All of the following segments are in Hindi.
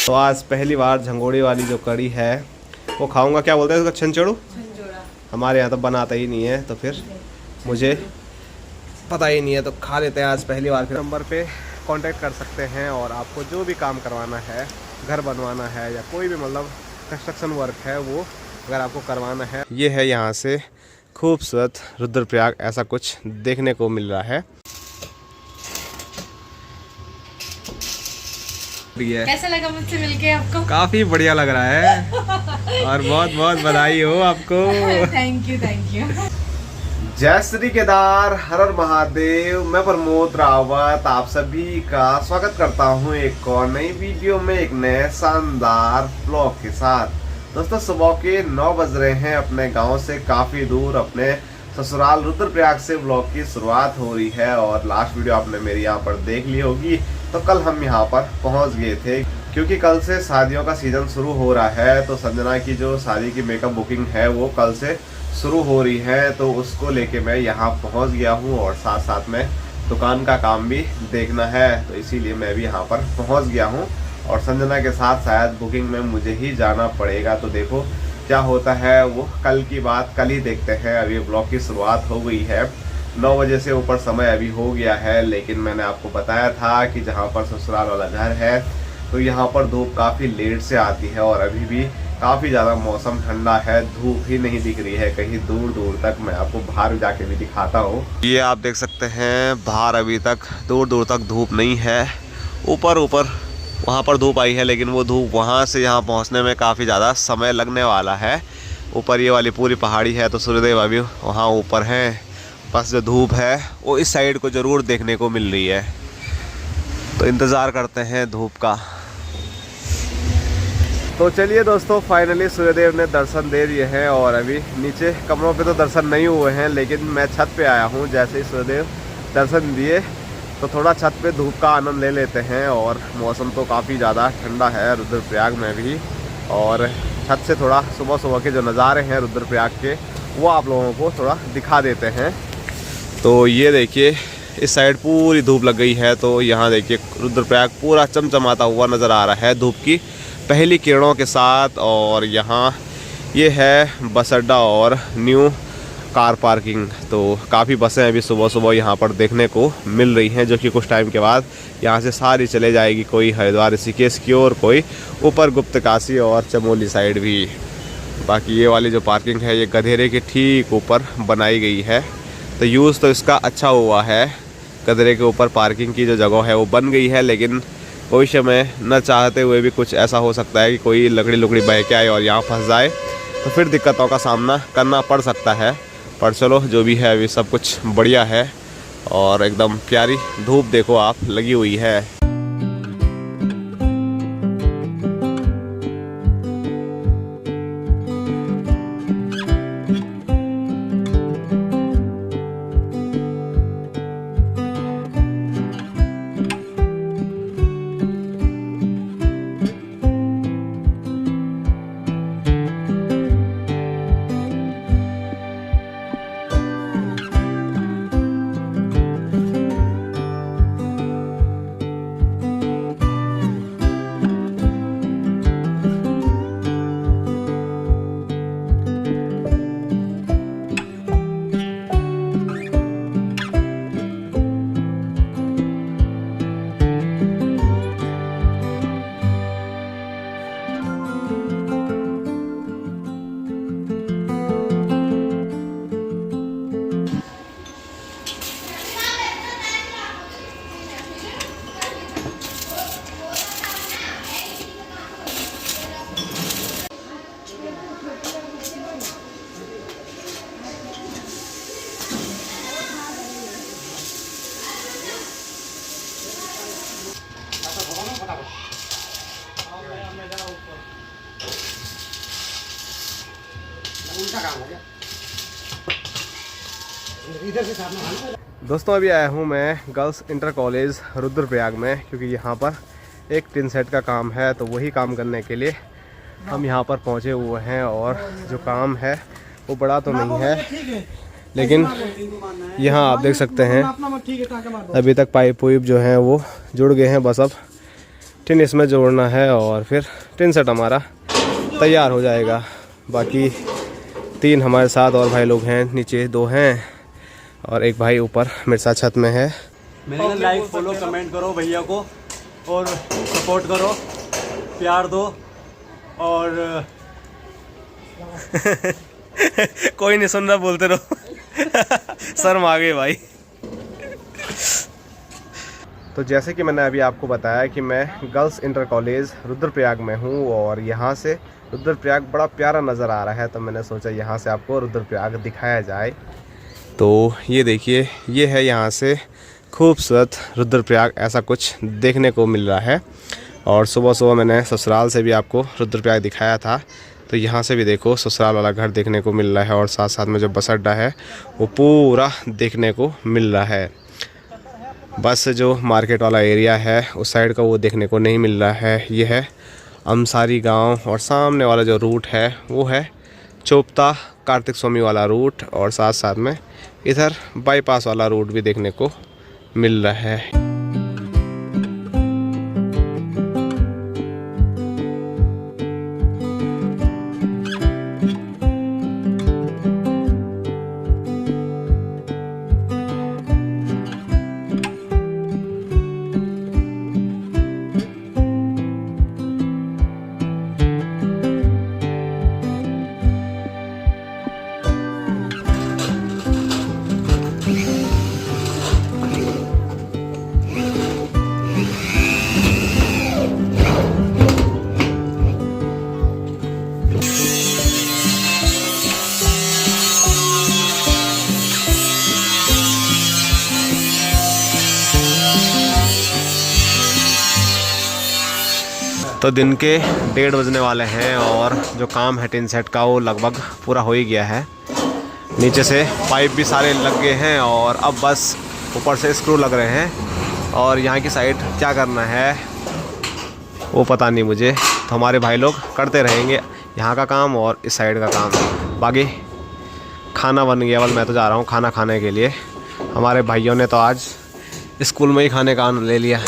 तो आज पहली बार झंगोड़ी वाली जो कड़ी है वो खाऊंगा। क्या बोलते हैं उसका? छंचोड़ू। हमारे यहाँ तो बनाता ही नहीं है, तो फिर मुझे पता ही नहीं है, तो खा लेते हैं आज पहली बार। फिर नंबर पे कांटेक्ट कर सकते हैं और आपको जो भी काम करवाना है, घर बनवाना है या कोई भी मतलब कंस्ट्रक्शन वर्क है, वो अगर आपको करवाना है। ये है यहाँ से खूबसूरत रुद्रप्रयाग, ऐसा कुछ देखने को मिल रहा है। कैसा लगा मुझसे मिलके आपको? काफी बढ़िया लग रहा है और बहुत बहुत बधाई हो आपको। Thank you. जय श्री केदार, हर हर महादेव। मैं प्रमोद रावत आप सभी का स्वागत करता हूं एक और नई वीडियो में, एक नए शानदार ब्लॉग के साथ। दोस्तों सुबह के 9 बज रहे हैं। अपने गांव से काफी दूर अपने ससुराल रुद्रप्रयाग से ब्लॉग की शुरुआत हो रही है और लास्ट वीडियो आपने मेरी यहाँ पर देख ली होगी। तो कल हम यहाँ पर पहुँच गए थे क्योंकि कल से शादियों का सीजन शुरू हो रहा है। तो संजना की जो शादी की मेकअप बुकिंग है वो कल से शुरू हो रही है, तो उसको लेके मैं यहाँ पहुँच गया हूँ और साथ साथ में दुकान का काम भी देखना है, तो इसीलिए मैं भी यहाँ पर पहुँच गया हूँ। और संजना के साथ शायद बुकिंग में मुझे ही जाना पड़ेगा, तो देखो क्या होता है वो कल की बात कल ही देखते हैं। अभी ब्लॉग की शुरुआत हो गई है, 9 बजे से ऊपर समय अभी हो गया है, लेकिन मैंने आपको बताया था कि जहाँ पर ससुराल वाला घर है तो यहाँ पर धूप काफ़ी लेट से आती है और अभी भी काफ़ी ज़्यादा मौसम ठंडा है, धूप ही नहीं दिख रही है कहीं दूर दूर तक। मैं आपको बाहर जाके भी दिखाता हूँ। ये आप देख सकते हैं बाहर अभी तक दूर दूर तक धूप नहीं है। ऊपर वहाँ पर धूप आई है, लेकिन वो धूप वहाँ से यहाँ पहुँचने में काफ़ी ज़्यादा समय लगने वाला है। ऊपर ये वाली पूरी पहाड़ी है तो सूर्यदेव अभी वहाँ ऊपर है, बस जो धूप है वो इस साइड को ज़रूर देखने को मिल रही है, तो इंतज़ार करते हैं धूप का। तो चलिए दोस्तों, फाइनली सूर्यदेव ने दर्शन दे दिए हैं और अभी नीचे कमरों पे तो दर्शन नहीं हुए हैं, लेकिन मैं छत पे आया हूँ। जैसे ही सूर्यदेव दर्शन दिए तो थोड़ा छत पे धूप का आनंद ले लेते हैं। और मौसम तो काफ़ी ज़्यादा ठंडा है रुद्रप्रयाग में भी, और छत से थोड़ा सुबह सुबह के जो नज़ारे हैं रुद्रप्रयाग के वो आप लोगों को थोड़ा दिखा देते हैं। तो ये देखिए इस साइड पूरी धूप लग गई है, तो यहाँ देखिए रुद्रप्रयाग पूरा चमचमाता हुआ नज़र आ रहा है धूप की पहली किरणों के साथ। और यहाँ ये है बस अड्डा और न्यू कार पार्किंग, तो काफ़ी बसें अभी सुबह सुबह यहाँ पर देखने को मिल रही हैं, जो कि कुछ टाइम के बाद यहाँ से सारी चले जाएगी। कोई हरिद्वार ऋषिकेश की और कोई ऊपर गुप्तकाशी और चमोली साइड भी। बाकी ये वाली जो पार्किंग है ये गधेरे के ठीक ऊपर बनाई गई है, तो यूज़ तो इसका अच्छा हुआ है। गधेरे के ऊपर पार्किंग की जो जगह है वो बन गई है, लेकिन भविष्य में न चाहते हुए भी कुछ ऐसा हो सकता है कि कोई लकड़ी बह के आए और यहाँ फंस जाए, तो फिर दिक्कतों का सामना करना पड़ सकता है। पर चलो जो भी है अभी सब कुछ बढ़िया है और एकदम प्यारी धूप देखो आप लगी हुई है। दोस्तों अभी आया हूँ मैं गर्ल्स इंटर कॉलेज रुद्रप्रयाग में, क्योंकि यहाँ पर एक टिन सेट का काम है, तो वही काम करने के लिए हम यहाँ पर पहुँचे हुए हैं। और जो काम है वो बड़ा तो नहीं है, लेकिन यहाँ आप देख सकते हैं अभी तक पाइप वाइप जो हैं वो जुड़ गए हैं। बस अब टिन इसमें जोड़ना है और फिर टिन सेट हमारा तैयार हो जाएगा। बाकी 3 हमारे साथ और भाई लोग हैं, नीचे 2 हैं और एक भाई ऊपर मेरे साथ छत में है। मैंने लाइक फॉलो कमेंट करो भैया को और सपोर्ट करो, प्यार दो और कोई नहीं सुन रहा, बोलते रहो। शर्म आ गई भाई। तो जैसे कि मैंने अभी आपको बताया कि मैं गर्ल्स इंटर कॉलेज रुद्रप्रयाग में हूँ और यहाँ से रुद्रप्रयाग बड़ा प्यारा नज़र आ रहा है, तो मैंने सोचा यहाँ से आपको रुद्रप्रयाग दिखाया जाए। तो ये देखिए, ये है यहाँ से खूबसूरत रुद्रप्रयाग, ऐसा कुछ देखने को मिल रहा है। और सुबह सुबह मैंने ससुराल से भी आपको रुद्रप्रयाग दिखाया था, तो यहाँ से भी देखो ससुराल वाला घर देखने को मिल रहा है और साथ साथ में जो बस अड्डा है वो पूरा देखने को मिल रहा है। बस जो मार्केट वाला एरिया है उस साइड का वो देखने को नहीं मिल रहा है। ये है अमसारी गांव और सामने वाला जो रूट है वो है चोपता कार्तिक स्वामी वाला रूट और साथ साथ में इधर बाईपास वाला रूट भी देखने को मिल रहा है। तो दिन के 1:30 बजने वाले हैं और जो काम है टिन सेट का वो लगभग पूरा हो ही गया है। नीचे से पाइप भी सारे लग गए हैं और अब बस ऊपर से स्क्रू लग रहे हैं और यहाँ की साइड क्या करना है वो पता नहीं मुझे। तो हमारे भाई लोग करते रहेंगे यहाँ का काम और इस साइड का काम। बाकी खाना बन गया, बस मैं तो जा रहा हूँ खाना खाने के लिए। हमारे भाइयों ने तो आज स्कूल में ही खाने का आनंद ले लिया।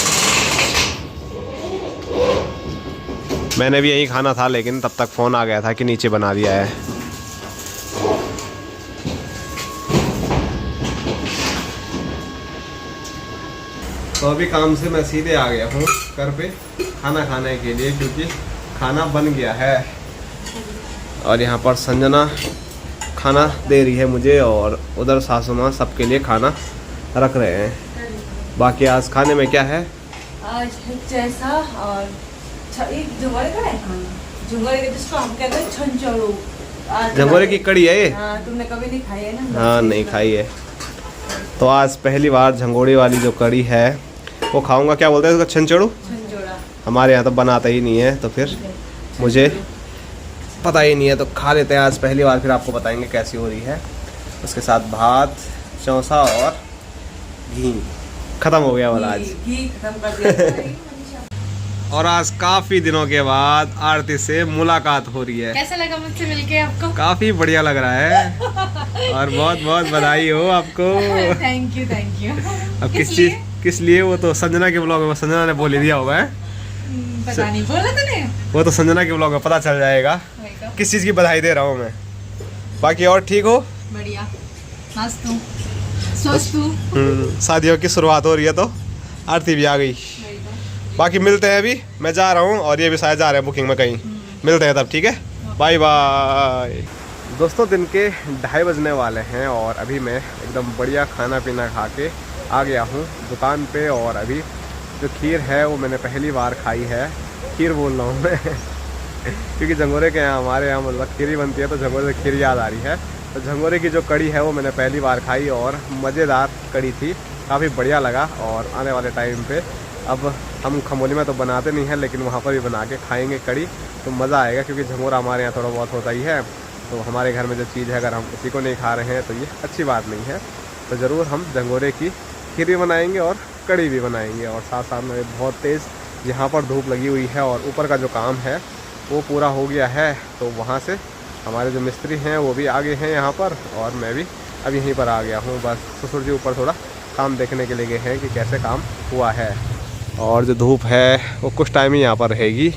मैंने भी यही खाना था लेकिन तब तक फ़ोन आ गया था कि नीचे बना दिया है। तो अभी काम से मैं सीधे आ गया हूँ घर पे खाना खाने के लिए, क्योंकि खाना बन गया है और यहाँ पर संजना खाना दे रही है मुझे और उधर सासू माँ सबके लिए खाना रख रहे हैं। बाकी आज खाने में क्या है? आज जैसा और झंगोरे का है खाना, झंगोरे के जिसको हम कहते हैं छंचोड़ू। झंगोरे की कड़ी है ये? हाँ, तुमने कभी नहीं खाई है ना? हाँ नहीं खाई है। तो आज पहली बार झंगोड़ी वाली जो कड़ी है वो खाऊंगा। क्या बोलते हैं उसका? छंचोड़ू। छंचोड़ा हमारे यहाँ तो बनाते ही नहीं है, तो फिर मुझे पता ही नहीं है, तो खा लेते हैं आज पहली बार, फिर आपको बताएंगे कैसी हो रही है। उसके साथ भात, चौसा और घी। ख़त्म हो गया वाला आज। घी खत्म कर दिया। और आज काफ़ी दिनों के बाद आरती से मुलाकात हो रही है। कैसा लगा मुझसे मिलके आपको? काफ़ी बढ़िया लग रहा है और बहुत बहुत बधाई हो आपको। Thank you thank you. अब किस लिए वो तो संजना के ब्लॉग में संजना ने बोल ही दिया होगा है? पता नहीं, बोला तूने? वो तो संजना के ब्लॉग में पता चल जाएगा किस चीज़ की बधाई दे रहा हूँ मैं। बाकी और ठीक हो? बढ़िया, मस्त हूँ, स्वस्थ हूँ। शादियों की शुरुआत हो रही है तो आरती भी आ गई। बाकी मिलते हैं, अभी मैं जा रहा हूँ और ये भी शायद जा रहे हैं बुकिंग में कहीं। मिलते हैं तब, ठीक है, बाय बाय। दोस्तों दिन के 2:30 बजने वाले हैं और अभी मैं एकदम बढ़िया खाना पीना खा के आ गया हूँ दुकान पे। और अभी जो खीर है वो मैंने पहली बार खाई है। खीर बोल रहा हूँ मैं क्योंकि झंगोरे के यहाँ, हमारे यहाँ मतलब खीर ही बनती है तो झंगोरे से खीर याद आ रही है। तो झंगोरे की जो कड़ी है वो मैंने पहली बार खाई और मज़ेदार कड़ी थी, काफ़ी बढ़िया लगा। और आने वाले टाइम पे अब हम खमोली में तो बनाते नहीं हैं लेकिन वहाँ पर भी बना के खाएंगे कड़ी, तो मज़ा आएगा। क्योंकि झंगोरा हमारे यहाँ थोड़ा बहुत होता ही है, तो हमारे घर में जो चीज़ है अगर हम उसी को नहीं खा रहे हैं तो ये अच्छी बात नहीं है। तो ज़रूर हम झंगोरे की खीर भी बनाएंगे और कड़ी भी बनाएंगे। और साथ साथ में बहुत तेज़ यहाँ पर धूप लगी हुई है और ऊपर का जो काम है वो पूरा हो गया है। तो वहाँ से हमारे जो मिस्त्री हैं वो भी आगे हैं यहाँ पर और मैं भी अब यहीं पर आ गया हूँ। बस ससुर जी ऊपर थोड़ा काम देखने के लिए गए हैं कि कैसे काम हुआ है। और जो धूप है वो कुछ टाइम ही यहाँ पर रहेगी।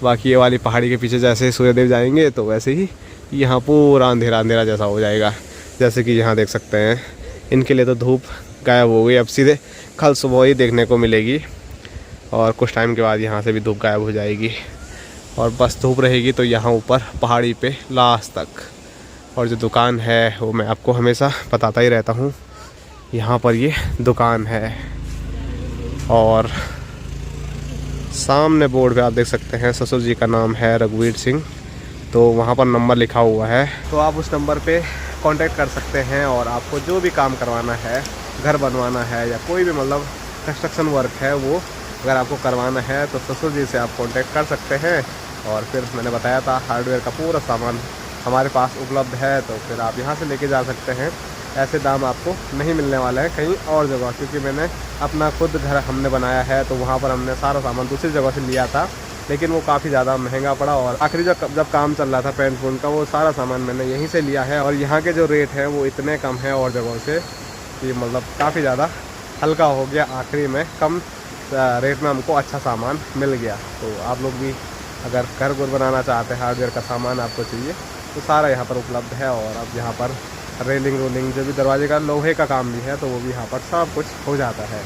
बाकी ये वाली पहाड़ी के पीछे जैसे सूर्यदेव जाएंगे तो वैसे ही यहाँ पूरा अंधेरा अंधेरा जैसा हो जाएगा। जैसे कि यहाँ देख सकते हैं, इनके लिए तो धूप गायब हो गई, अब सीधे कल सुबह ही देखने को मिलेगी। और कुछ टाइम के बाद यहाँ से भी धूप गायब हो जाएगी और बस धूप रहेगी तो यहाँ ऊपर पहाड़ी पे लास्ट तक। और जो दुकान है वो मैं आपको हमेशा बताता ही रहता हूँ, यहाँ पर ये दुकान है। और सामने बोर्ड पे आप देख सकते हैं ससुर जी का नाम है रघुवीर सिंह, तो वहाँ पर नंबर लिखा हुआ है, तो आप उस नंबर पे कांटेक्ट कर सकते हैं। और आपको जो भी काम करवाना है, घर बनवाना है या कोई भी मतलब कंस्ट्रक्शन वर्क है, वो अगर आपको करवाना है तो ससुर जी से आप कांटेक्ट कर सकते हैं। और फिर मैंने बताया था हार्डवेयर का पूरा सामान हमारे पास उपलब्ध है, तो फिर आप यहाँ से लेके जा सकते हैं। ऐसे दाम आपको नहीं मिलने वाला है कहीं और जगह, क्योंकि मैंने अपना खुद घर हमने बनाया है तो वहाँ पर हमने सारा सामान दूसरी जगह से लिया था, लेकिन वो काफ़ी ज़्यादा महंगा पड़ा। और आखिरी जब काम चल रहा था पेंट पूंट का, वो सारा सामान मैंने यहीं से लिया है। और यहाँ के जो रेट हैं वो इतने कम हैं और जगहों से कि मतलब काफ़ी ज़्यादा हल्का हो गया। आखिरी में कम रेट में हमको अच्छा सामान मिल गया। तो आप लोग भी अगर घर गुर बनाना चाहते हैं, हार्डवेयर का सामान आपको चाहिए तो सारा यहाँ पर उपलब्ध है। और अब यहाँ पर रेलिंग रोलिंग जो भी दरवाजे का लोहे का काम भी है तो वो भी यहाँ पर सब कुछ हो जाता है।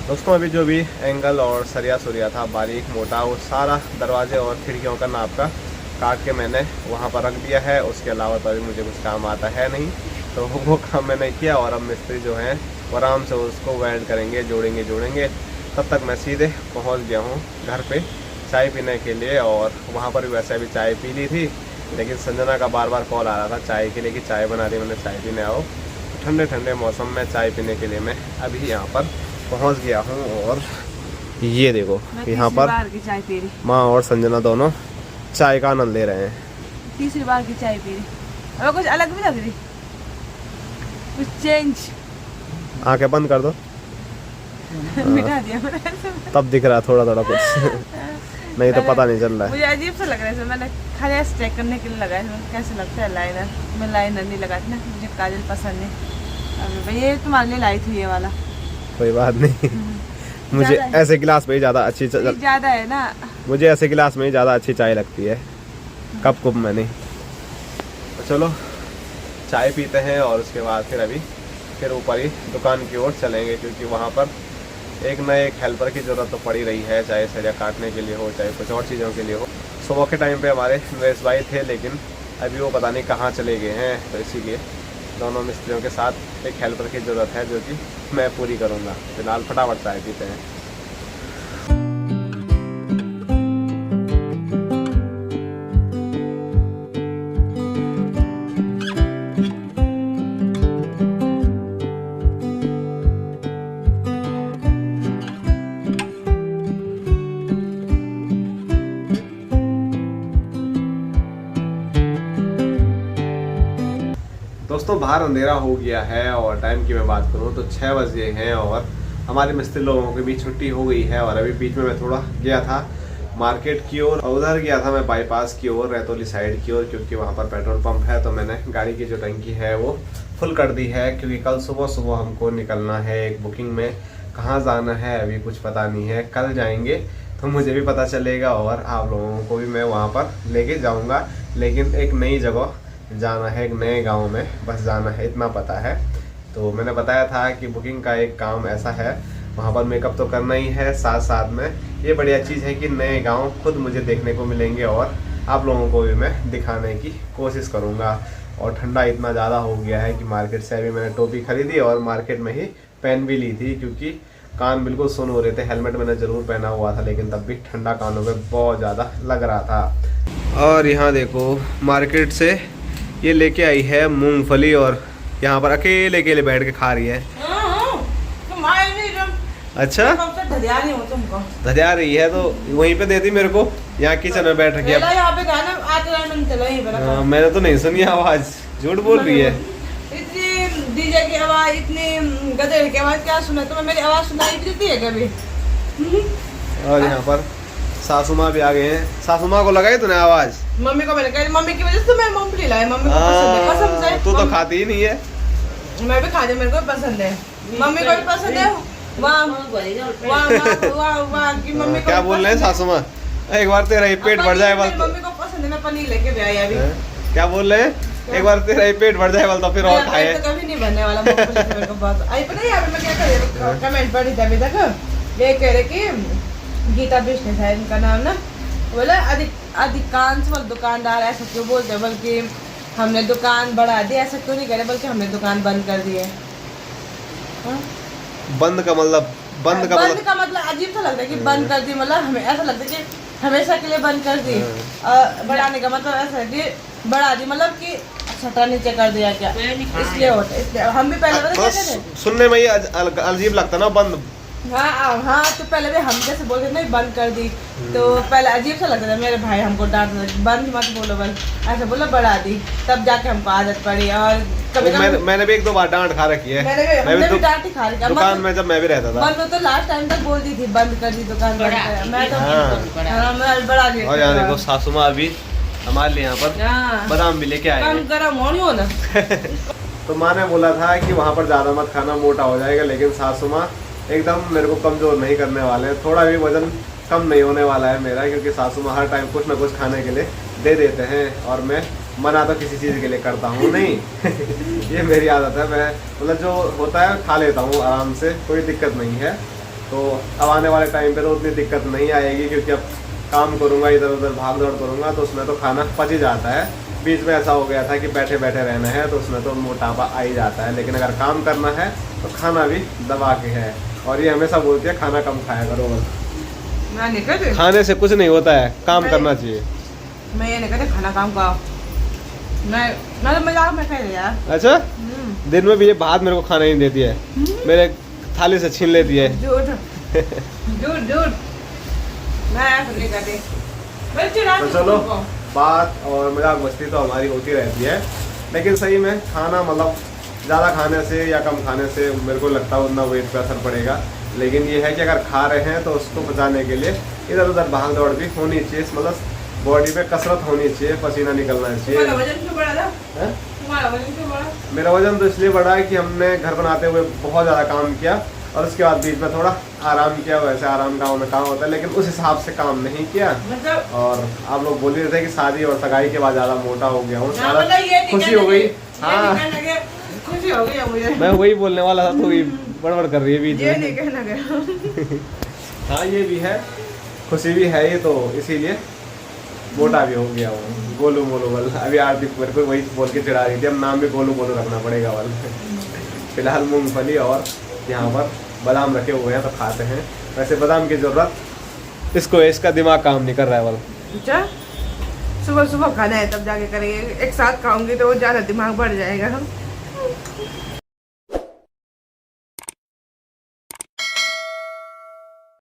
दोस्तों अभी जो भी एंगल और सरिया सुरिया था बारीक मोटा, वो सारा दरवाजे और खिड़कियों का नाप का काट के मैंने वहाँ पर रख दिया है। उसके अलावा तो अभी मुझे कुछ काम आता है नहीं, तो वो काम मैंने किया। और अब मिस्त्री जो हैं वो आराम से उसको वेल्ड करेंगे, जोड़ेंगे। तब तक मैं सीधे पहुँच गया हूँ घर पे चाय पीने के लिए। और वहाँ पर भी वैसे अभी चाय पी ली थी, लेकिन संजना का बार बार कॉल आ रहा था चाय के लिए कि चाय बना रही, मैंने चाय पीने आओ। ठंडे ठंडे मौसम में चाय पीने के लिए मैं अभी यहाँ पर पहुंच गया हूँ। और ये देखो यहाँ पर चाय पी रही, माँ और संजना दोनों चाय का आनंद ले रहे हैं। तीसरी बार की चाय पी रही, अब कुछ अलग भी लग रही, कुछ चेंज। आंखें बंद कर दो। मिटा दिया मैंने, तब दिख रहा थोड़ा थोड़ा कुछ नहीं तो पता नहीं चल रहा है। मुझे अजीब सा लग रहा है। मैंने खाली ऐसे चेक करने के लिए लगाया कैसे लगता है लाइनर। मैं लाइनर नहीं लगाती ना, मुझे काजल पसंद है। अब ये तुम्हारे लिए लाई थी ये वाला। कोई बात नहीं, मुझे ऐसे गिलास में ही ज़्यादा अच्छी ज़्यादा है ना, मुझे ऐसे गिलास में ही ज़्यादा अच्छी चाय लगती है, कप में नहीं। तो चलो चाय पीते हैं और उसके बाद फिर ऊपर ही दुकान की ओर चलेंगे, क्योंकि वहाँ पर एक न एक हेल्पर की ज़रूरत तो पड़ ही रही है, चाहे सरिया काटने के लिए हो, चाहे कुछ और चीज़ों के लिए हो। सुबह के टाइम पे हमारे नरेश भाई थे, लेकिन अभी वो पता नहीं कहाँ चले गए हैं, तो इसीलिए दोनों मिस्त्रियों के साथ एक हेल्पर की ज़रूरत है, जो कि मैं पूरी करूँगा। फिलहाल फटाफट चाय पीते हैं। दोस्तों बाहर अंधेरा हो गया है और टाइम की मैं बात करूँ तो 6 बजे हैं और हमारे मिस्त्री लोगों की भी छुट्टी हो गई है। और अभी बीच में मैं थोड़ा गया था मार्केट की ओर, और उधर गया था मैं बाईपास की ओर, रैतोली साइड की ओर, क्योंकि वहाँ पर पेट्रोल पंप है। तो मैंने गाड़ी की जो टंकी है वो फुल कर दी है, क्योंकि कल सुबह हमको निकलना है एक बुकिंग में। कहाँ जाना है अभी कुछ पता नहीं है, कल जाएंगे। तो मुझे भी पता चलेगा और आप लोगों को भी मैं वहाँ पर लेके जाऊँगा। लेकिन एक नई जगह जाना है, एक नए गांव में बस जाना है, इतना पता है। तो मैंने बताया था कि बुकिंग का एक काम ऐसा है, वहाँ पर मेकअप तो करना ही है, साथ साथ में ये बढ़िया चीज़ है कि नए गांव खुद मुझे देखने को मिलेंगे और आप लोगों को भी मैं दिखाने की कोशिश करूँगा। और ठंडा इतना ज़्यादा हो गया है कि मार्केट से अभी मैंने टोपी खरीदी और मार्केट में ही पहन भी ली थी, क्योंकि कान बिल्कुल सुन हो रहे थे। हेलमेट मैंने ज़रूर पहना हुआ था लेकिन तब भी ठंडा कानों में बहुत ज़्यादा लग रहा था। और यहाँ देखो मार्केट से ये लेके आई है मूंगफली और यहाँ पर अकेले अकेले बैठ के खा रही है। अच्छा धजा रही है तो वहीं पे देती मेरे को, यहाँ किचन में बैठ रखी है। मैंने तो नहीं सुनी आवाज, झूठ बोल रही है। इतनी डीजे की आवाज, इतनी गधे की आवाज क्या सुना तुम्हें? मेरी आवाज सुनाई देती है कभी? और यहाँ पर सासू माँ भी आ गए हैं। सासू माँ को लगाई तूने आवाज? मम्मी को मैंने कहा, मम्मी की वजह से मैं मूंगफली लाया, मम्मी को पसंद है कसम से। तू तो खाती ही नहीं है। मैं भी खाती, मेरे को पसंद है, मम्मी को भी पसंद है। वाह वाह वाह वाह की मम्मी को क्या बोल रहे हैं सासू माँ? एक बार तेरा ये पेट भर जाए बल। मम्मी को पसंद है, मैं पनीर लेके भी आई अभी। क्या बोल रहे हैं? एक बार तेरा ये पेट भर जाए बल तो फिर और खाए। तो कभी नहीं बनने वाला मूंगफली से मेरे को बहुत। आई पता है यहाँ पे मैं क्या कर रही हूँ, कमेंट पढ़ी थी अभी तक, ये कह रहे कि गीता बिजनेस है इनका नाम ना, बोला अधिकांश वाले दुकानदार ऐसा क्यों बोलते हैं, बल्कि हमने दुकान बढ़ा दी, ऐसा क्यों नहीं करे, बल्कि हमने दुकान बंद कर दी है। बंद का मतलब अजीब सा लगता है कि बंद कर दी, मतलब हमें ऐसा लगता है कि हमेशा के लिए बंद कर दी। बढ़ाने का मतलब ऐसा है कि बढ़ा दी, मतलब कि छठा नीचे कर दिया क्या, इसलिए होता है। इसलिए हम भी पहले पता क्या कहते सुनने में ही अजीब लगता ना बंद। हाँ तो पहले भी हम जैसे बोलते थे ना बंद कर दी, तो पहले अजीब सा लगता था। मेरे भाई हमको डांट बंद मत बोलो, बंद ऐसा बोलो, बढ़ा दी, तब जाके हमको आदत पड़ी। और कभी मैंने भी एक दो बार डांट खा रखी है। मैंने भी डांट ही खा रखी दुकान में जब मैं भी रहता था। बंद तो लास्ट टाइम तक बोल दी थी, बंद कर दी दुकान, मैं तो बढ़ा दी। और यहाँ देखो सासू माँ अभी हमारे लिए यहाँ पर बादाम भी लेके आए हैं। गरम हो ना। तो माँ ने बोला था कि वहाँ पर ज्यादा मत खाना, मोटा हो जाएगा, लेकिन सासू माँ एकदम मेरे को कमजोर नहीं करने वाले हैं। थोड़ा भी वजन कम नहीं होने वाला है मेरा, क्योंकि सासू माँ हर टाइम कुछ ना कुछ खाने के लिए दे देते हैं और मैं मना तो किसी चीज़ के लिए करता हूँ नहीं। ये मेरी आदत है, मैं मतलब जो होता है खा लेता हूँ आराम से, कोई दिक्कत नहीं है। तो अब आने वाले टाइम पे तो उतनी दिक्कत नहीं आएगी, क्योंकि अब काम करूँगा, इधर उधर भाग दौड़ करूँगा, तो उसमें तो खाना पच ही जाता है। बीच में ऐसा हो गया था कि बैठे बैठे रहना है तो उसमें तो मोटापा आ ही जाता है, लेकिन अगर काम करना है तो खाना भी दबा के है। और ये हमेशा बोलती है खाना कम खाया करो, बस खाने से कुछ नहीं होता है, काम करना चाहिए। मैं ये नहीं कहती खाना काम खाओ, मैं तो मजाक में कह रही यार। अच्छा दिन में भी ये भात मेरे को खाना नहीं देती है, मेरे थाली से छीन लेती है। झूठ मैं ऐसा नहीं करती। तो चलो बात और मजाक मस्ती तो हमारी होती रहती है, लेकिन सही में खाना मतलब ज़्यादा खाने से या कम खाने से मेरे को लगता है उतना वेट पे असर पड़ेगा। लेकिन ये है कि अगर खा रहे हैं तो उसको पचाने के लिए इधर उधर भाग दौड़ भी होनी चाहिए, मतलब बॉडी पे कसरत होनी चाहिए, पसीना निकलना चाहिए। तुम्हारा वजन क्यों बढ़ा था? तुम्हारा वजन क्यों बढ़ा? मेरा वजन तो इसलिए बढ़ा है कि हमने घर बनाते हुए बहुत ज़्यादा काम किया और उसके बाद बीच में थोड़ा आराम किया। वैसे आराम गाँव में काम होता है, लेकिन उस हिसाब से काम नहीं किया। और आप लोग बोल रहे थे कि शादी और सगाई के बाद ज़्यादा मोटा हो गया हूँ, खुशी हो गई। हाँ खुशी हो गई मुझे, मैं वही बोलने वाला था, तो बड़बड़ कर रही है बीच ये में। नहीं कहना गया। हाँ ये भी है, खुशी भी है ये, तो इसीलिए मोटा भी हो गया हूँ। गोलू मोलू बल अभी आरती मेरे को वही बोल के चिढ़ा रही थी, अब नाम भी गोलू मोलू रखना पड़ेगा बल। फिलहाल मूंगफली और यहाँ पर बादाम रखे हुए हैं तो खाते हैं। वैसे बादाम की जरूरत इसको, इसका दिमाग काम नहीं कर रहा है बल। अच्छा सुबह सुबह खाना है तब जाके करेंगे, एक साथ खाऊंगी तो वो ज़्यादा दिमाग बढ़ जाएगा। हम